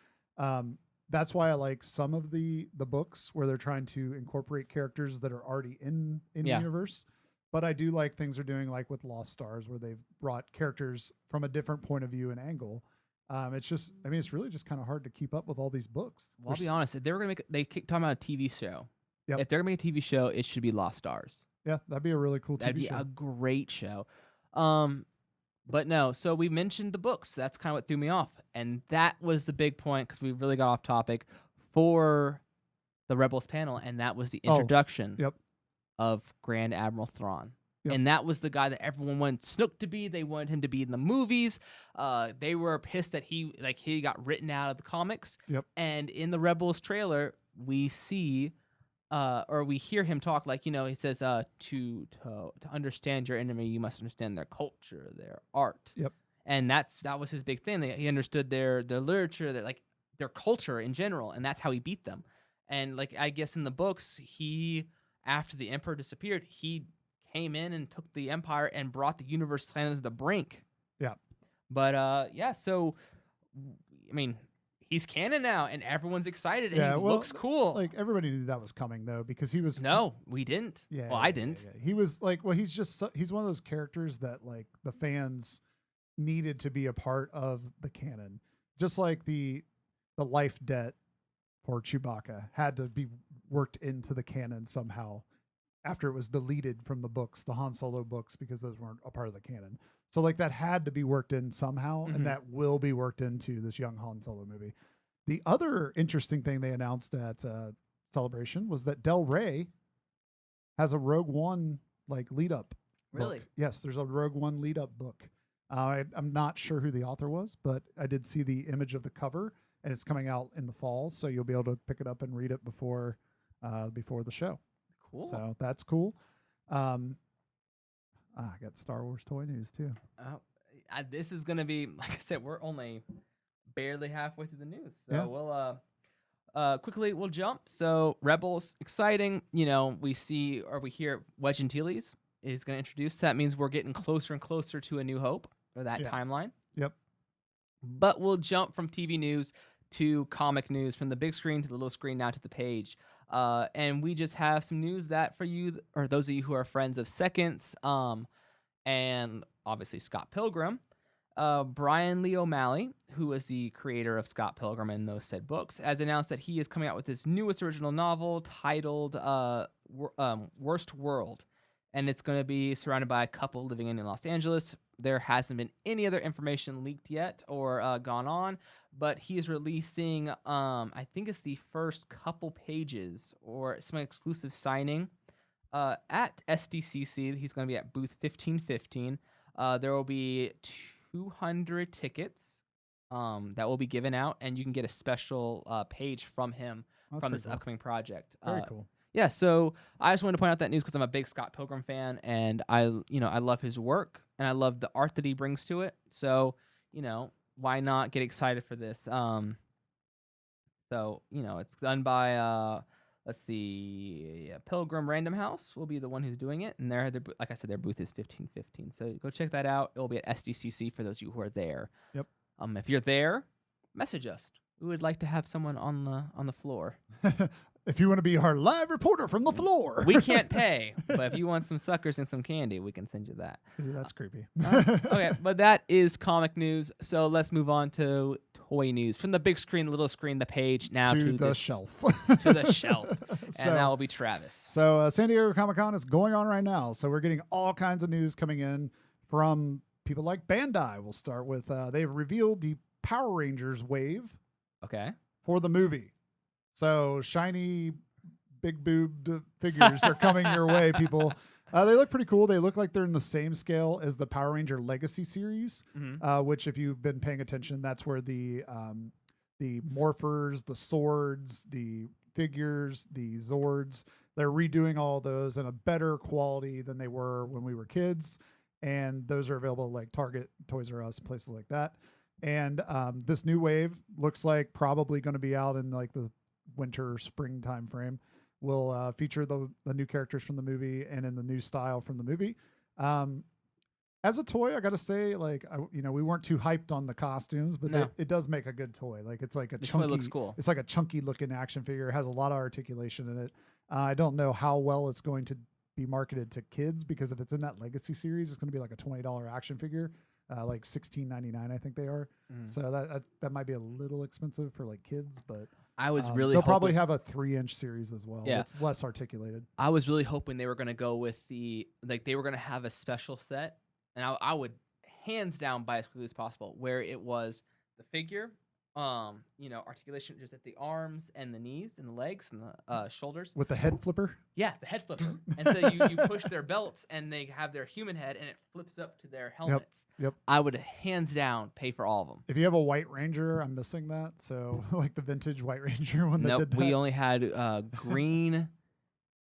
That's why I like some of the books where they're trying to incorporate characters that are already in the universe. But I do like things they're doing, like with Lost Stars, where they've brought characters from a different point of view and angle. It's really just kind of hard to keep up with all these books. Well, I'll be honest. If they were going to talking about a TV show. Yep. If they're going to make a TV show, it should be Lost Stars. Yeah, that'd be a really cool TV show. That'd be a great show. But no, so we mentioned the books. That's kind of what threw me off. And that was the big point, because we really got off topic, for the Rebels panel, and that was the introduction of Grand Admiral Thrawn. Yep. And that was the guy that everyone wanted Snook to be. They wanted him to be in the movies. They were pissed that he got written out of the comics. Yep. And in the Rebels trailer, we see, or we hear him talk, like, he says, to understand your enemy, you must understand their culture, their art. Yep. And that was his big thing. He understood their literature, their culture in general, and that's how he beat them. And like I guess in the books, after the Emperor disappeared, he came in and took the Empire and brought the universe planet to the brink. Yeah. But yeah, so I mean, he's canon now, and everyone's excited. And Yeah, he well, looks cool. Like everybody knew that was coming though, because he was. No, we didn't. Yeah. Well, I didn't. Yeah. He was like, well, he's just he's one of those characters that like the fans needed to be a part of the canon, just like the life debt for Chewbacca had to be worked into the canon somehow after it was deleted from the books, the Han Solo books, because those weren't a part of the canon. So like that had to be worked in somehow, and that will be worked into this young Han Solo movie. The other interesting thing they announced at Celebration was that Del Rey has a Rogue One like lead up. Really? Book. Yes, there's a Rogue One lead up book. I'm not sure who the author was, but I did see the image of the cover, and it's coming out in the fall, so you'll be able to pick it up and read it before the show. Cool. So that's cool. I got Star Wars toy news too. This is gonna be, like I said, we're only barely halfway through the news, so Yeah. we'll quickly we'll jump. So Rebels, exciting. You know, we see or we hear Wedge Antilles is going to introduce. That means we're getting closer and closer to A New Hope, or that timeline. Yep. But we'll jump from TV news to comic news, from the big screen to the little screen, now to the page. And we just have some news that for you, or those of you who are friends of Seconds, and obviously Scott Pilgrim, Brian Lee O'Malley, who is the creator of Scott Pilgrim and those said books, has announced that he is coming out with his newest original novel titled Worst World. And it's going to be surrounded by a couple living in Los Angeles. There hasn't been any other information leaked yet or gone on, but he is releasing, I think it's the first couple pages or some exclusive signing at SDCC. He's going to be at booth 1515. There will be 200 tickets that will be given out, and you can get a special page from him from this upcoming project. Very cool. Yeah, so I just wanted to point out that news because I'm a big Scott Pilgrim fan, and I love his work, and I love the art that he brings to it. So, why not get excited for this? So, it's done by let's see, Pilgrim Random House will be the one who's doing it, and their like I said, their booth is 1515. So go check that out. It will be at SDCC for those of you who are there. Yep. If you're there, message us. We would like to have someone on the floor. If you want to be our live reporter from the floor. We can't pay, but if you want some suckers and some candy, we can send you that. Ooh, that's creepy. Okay, but that is comic news. So let's move on to toy news. From the big screen, the little screen, the page, now to the shelf. To the shelf. And that will be Travis. So San Diego Comic-Con is going on right now. So we're getting all kinds of news coming in from people like Bandai. We'll start with, they've revealed the Power Rangers wave. Okay. For the movie. So shiny, big boobed figures are coming your way, people. They look pretty cool. They look like they're in the same scale as the Power Ranger Legacy series, which, if you've been paying attention, that's where the morphers, the swords, the figures, the Zords, they're redoing all those in a better quality than they were when we were kids. And those are available like Target, Toys R Us, places like that. And this new wave looks like probably going to be out in like the winter or spring time frame. Will feature the new characters from the movie and in the new style from the movie. As a toy, I got to say, like, we weren't too hyped on the costumes, but it does make a good toy. Like, it's like a chunky, toy looks cool. It's like a chunky looking action figure. It has a lot of articulation in it. I don't know how well it's going to be marketed to kids, because if it's in that Legacy series, it's going to be like a $20 action figure. Like $16.99, I think they are. So that might be a little expensive for like kids, but I was really they'll probably have a 3-inch series as well. Yeah. It's less articulated. I was really hoping they were going to go with they were going to have a special set, and I would hands down buy as quickly as possible, where it was the figure, articulation just at the arms and the knees and the legs and the shoulders. With the head flipper? Yeah, the head flipper. And so you push their belts, and they have their human head, and it flips up to their helmets. Yep. I would hands down pay for all of them. If you have a White Ranger, I'm missing that. So like the vintage White Ranger when they did that. We only had green,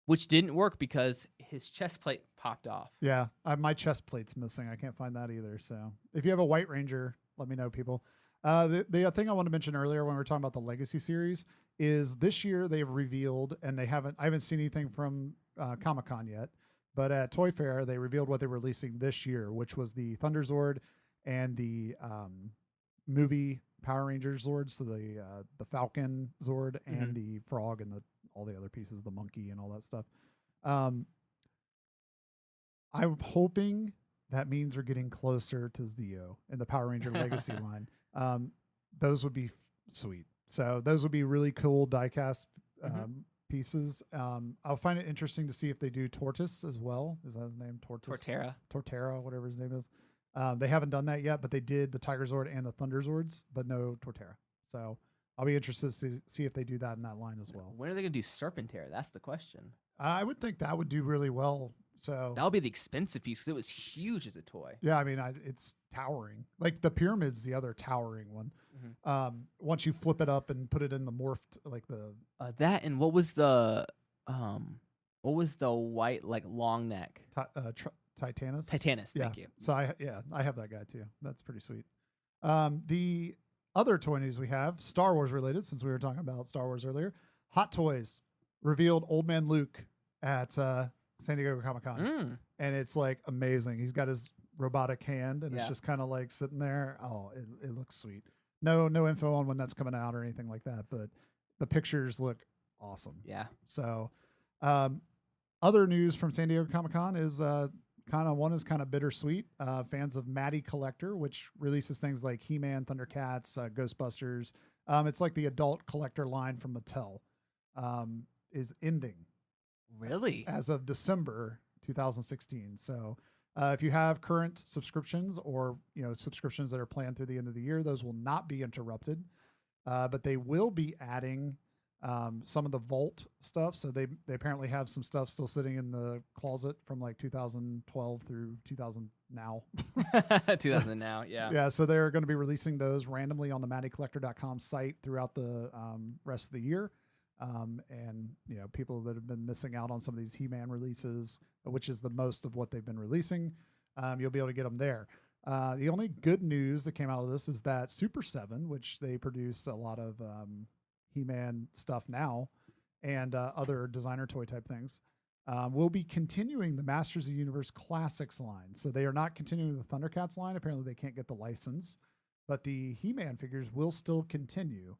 which didn't work because his chest plate popped off. Yeah, my chest plate's missing. I can't find that either. So if you have a White Ranger, let me know, people. The thing I want to mention earlier when we were talking about the Legacy series is this year they've revealed, and I haven't seen anything from Comic-Con yet, but at Toy Fair they revealed what they were releasing this year, which was the Thunder Zord and the movie Power Rangers Zords, so the Falcon Zord and the Frog and all the other pieces, the monkey and all that stuff. I'm hoping that means we're getting closer to Zeo in the Power Ranger Legacy line. Those would be sweet. So those would be really cool diecast pieces. I'll find it interesting to see if they do Tortoise as well. Is that his name? Torterra, whatever his name is. They haven't done that yet, but they did the Tiger Zord and the Thunder Zords, but no Torterra. So I'll be interested to see if they do that in that line as well. When are they going to do Serpentera? That's the question. I would think that would do really well. So that'll be the expensive piece because it was huge as a toy. Yeah, I mean, it's towering. Like the Pyramid's the other towering one. Once you flip it up and put it in the morphed, like the that and what was the white like long neck? Titanus. Titanus. Yeah. Thank you. So I have that guy too. That's pretty sweet. The other toy news we have, Star Wars related, since we were talking about Star Wars earlier. Hot Toys revealed Old Man Luke at San Diego Comic-Con. And it's like amazing. He's got his robotic hand and it's just kind of like sitting there. Oh, it looks sweet. No info on when that's coming out or anything like that, but the pictures look awesome. Yeah. So other news from San Diego Comic-Con is kind of bittersweet. Fans of Matty Collector, which releases things like He-Man, Thundercats, Ghostbusters. It's like the adult collector line from Mattel is ending. Really? As of December 2016. So if you have current subscriptions or subscriptions that are planned through the end of the year, those will not be interrupted. But they will be adding some of the Vault stuff. So they apparently have some stuff still sitting in the closet from like 2012 through 2000 now. 2000 now, yeah. Yeah, so they're going to be releasing those randomly on the MattyCollector.com site throughout the rest of the year. And people that have been missing out on some of these He-Man releases, which is the most of what they've been releasing, you'll be able to get them there. The only good news that came out of this is that Super 7, which they produce a lot of He-Man stuff now and other designer toy type things, will be continuing the Masters of the Universe Classics line. So they are not continuing the Thundercats line. Apparently they can't get the license, but the He-Man figures will still continue.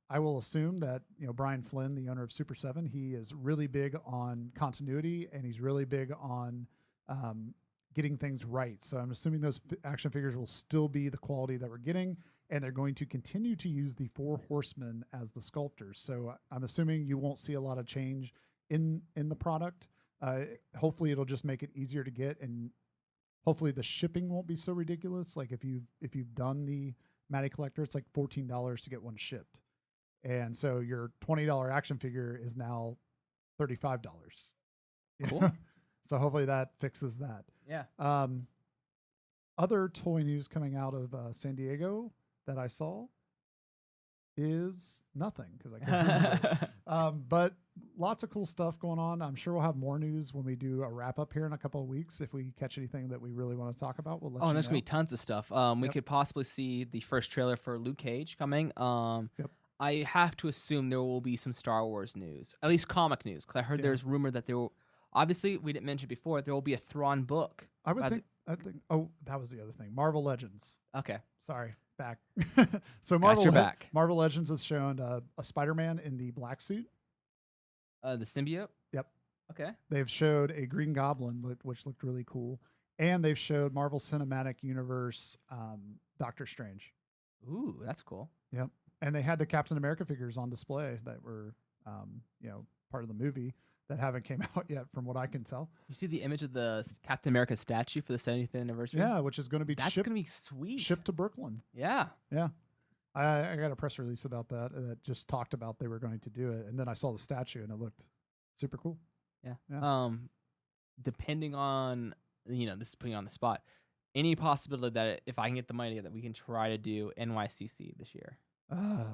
I will assume that Brian Flynn, the owner of Super 7, he is really big on continuity and he's really big on getting things right. So I'm assuming those action figures will still be the quality that we're getting, and they're going to continue to use the 4 Horsemen as the sculptors. So I'm assuming you won't see a lot of change in the product. Hopefully it'll just make it easier to get, and hopefully the shipping won't be so ridiculous. Like if you've done the Matty Collector, it's like $14 to get one shipped. And so your $20 action figure is now $35. Cool. So hopefully that fixes that. Yeah. Other toy news coming out of San Diego that I saw is nothing because I can't remember. But lots of cool stuff going on. I'm sure we'll have more news when we do a wrap up here in a couple of weeks. If we catch anything that we really want to talk about, we'll let you know. There's gonna be tons of stuff. We could possibly see the first trailer for Luke Cage coming. I have to assume there will be some Star Wars news, at least comic news, because I heard there's rumor that there will. Obviously, we didn't mention before, there will be a Thrawn book. I think. Oh, that was the other thing. Marvel Legends. Okay. Sorry. Back. So back. Marvel Legends has shown a Spider-Man in the black suit. The symbiote? Yep. Okay. They've showed a Green Goblin, which looked really cool. And they've showed Marvel Cinematic Universe Doctor Strange. Ooh, that's cool. Yep. And they had the Captain America figures on display that were, part of the movie that haven't came out yet, from what I can tell. You see the image of the Captain America statue for the 70th anniversary? Yeah, which is going to be That's going to be sweet. Shipped to Brooklyn. Yeah. Yeah. I got a press release about that that just talked about they were going to do it. And then I saw the statue and it looked super cool. Yeah. Depending on, this is putting you on the spot, any possibility that if I can get the money that we can try to do NYCC this year?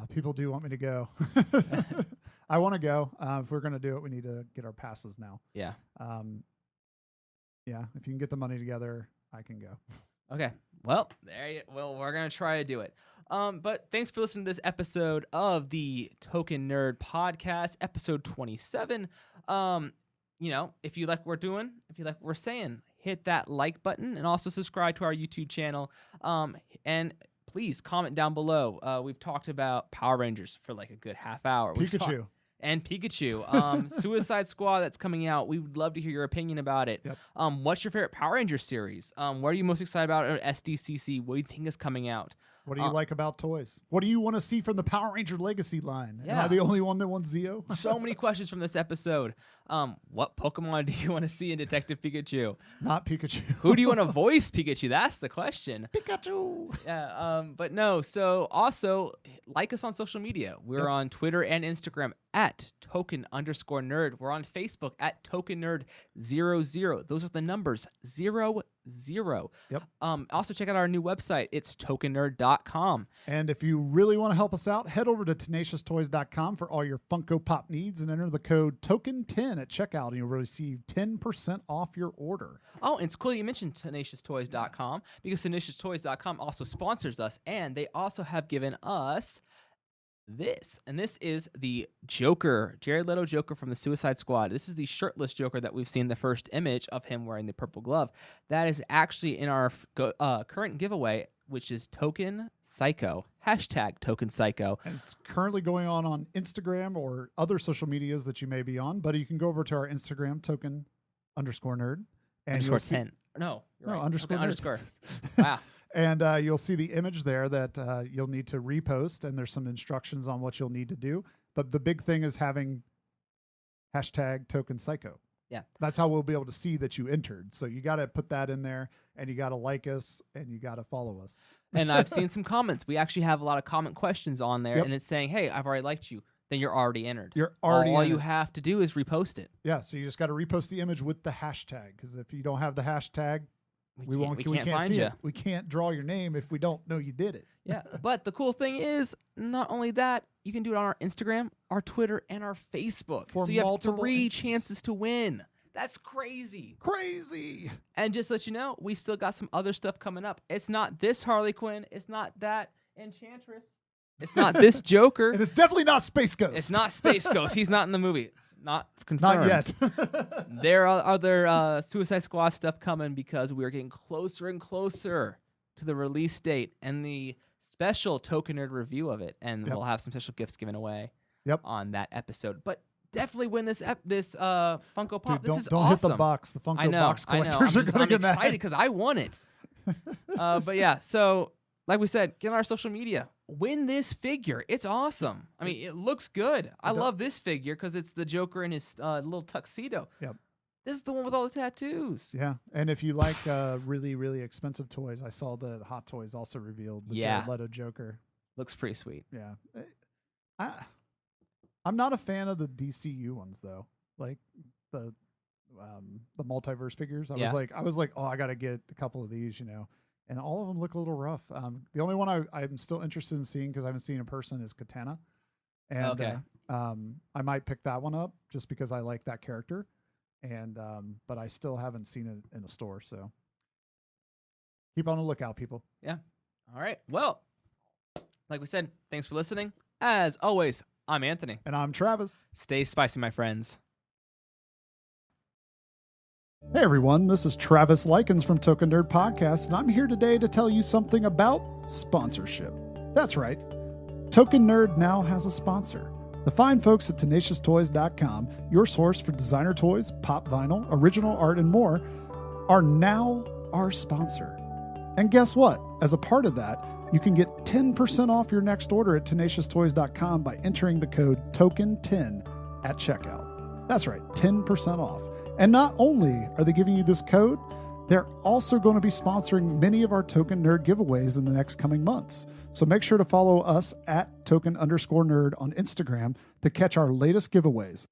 People do want me to go. I want to go. If we're going to do it, we need to get our passes now. Yeah. Yeah. If you can get the money together, I can go. Okay. Well, we're gonna try to do it. But thanks for listening to this episode of the Token Nerd Podcast, episode 27. If you like what we're doing, if you like what we're saying, hit that like button and also subscribe to our YouTube channel. And please comment down below. We've talked about Power Rangers for like a good half hour. Pikachu. And Pikachu. Suicide Squad that's coming out. We would love to hear your opinion about it. Yep. What's your favorite Power Rangers series? What are you most excited about at SDCC? What do you think is coming out? What do you like about toys? What do you want to see from the Power Ranger Legacy line? Yeah. Am I the only one that wants Zeo? So many questions from this episode. What Pokemon do you want to see in Detective Pikachu? Not Pikachu. Who do you want to voice Pikachu? That's the question. Pikachu. Yeah. But no. So also like us on social media. We're on Twitter and Instagram at token_nerd. We're on Facebook at tokennerd00. Those are the numbers 00. Yep. Also check out our new website. It's tokennerd.com. And if you really want to help us out, head over to tenacioustoys.com for all your Funko Pop needs and enter the code TOKEN10 at checkout and you'll receive 10% off your order. Oh, and it's cool you mentioned tenacioustoys.com because tenacioustoys.com also sponsors us, and they also have given us this. And this is the Joker, Jared Leto Joker from the Suicide Squad. This is the shirtless Joker that we've seen the first image of him wearing the purple glove. That is actually in our current giveaway, which is Token Psycho, hashtag Token Psycho. And it's currently going on Instagram or other social medias that you may be on, but you can go over to our Instagram, token_nerd. And underscore 10. No, no, right. underscore. Okay, underscore. Wow. And you'll see the image there that you'll need to repost, and there's some instructions on what you'll need to do. But the big thing is having hashtag Token Psycho. Yeah. That's how we'll be able to see that you entered. So you got to put that in there, and you got to like us, and you got to follow us. And I've seen some comments. We actually have a lot of comment questions on there, and it's saying, hey, I've already liked you. Then you're already entered. You're already All you have to do is repost it. Yeah, so you just got to repost the image with the hashtag, because if you don't have the hashtag, we can't find see you. it. We can't draw your name if we don't know you did it. Yeah, but the cool thing is, not only that, you can do it on our Instagram, our Twitter, and our Facebook. For so you have multiple 3 entries. chances to win. That's crazy. Crazy. And just to let you know, we still got some other stuff coming up. It's not this Harley Quinn. It's not that Enchantress. It's not this Joker. And it's definitely not Space Ghost. It's not Space Ghost. He's not in the movie. Not confirmed. Not yet. There are other Suicide Squad stuff coming because we are getting closer and closer to the release date and the special Token Nerd review of it. And we'll have some special gifts given away on that episode. But definitely win this Funko Pop. Dude, this is don't awesome. hit the box. The Funko box collectors are going to I'm get mad. excited because I won it. But yeah, so like we said, get on our social media. Win this figure. It's awesome. I mean, it looks good. I love this figure because it's the Joker in his little tuxedo. Yep. This is the one with all the tattoos. Yeah, and if you like really, really expensive toys, I saw the Hot Toys also revealed the Jared Leto Joker. Looks pretty sweet. Yeah. I'm not a fan of the DCU ones though. Like the multiverse figures. I was like, oh, I got to get a couple of these, and all of them look a little rough. The only one I'm still interested in seeing because I haven't seen in person is Katana, and I might pick that one up just because I like that character, and but I still haven't seen it in a store. So keep on the lookout, people. Yeah. All right. Well, like we said, thanks for listening. As always, I'm Anthony. And I'm Travis. Stay spicy, my friends. Hey everyone, this is Travis Lykins from Token Nerd Podcast, and I'm here today to tell you something about sponsorship. That's right, Token Nerd now has a sponsor. The fine folks at TenaciousToys.com, your source for designer toys, pop vinyl, original art, and more, are now our sponsor. And guess what? As a part of that, you can get 10% off your next order at TenaciousToys.com by entering the code TOKEN10 at checkout. That's right, 10% off. And not only are they giving you this code, they're also going to be sponsoring many of our Token Nerd giveaways in the next coming months. So make sure to follow us at Token_Nerd on Instagram to catch our latest giveaways.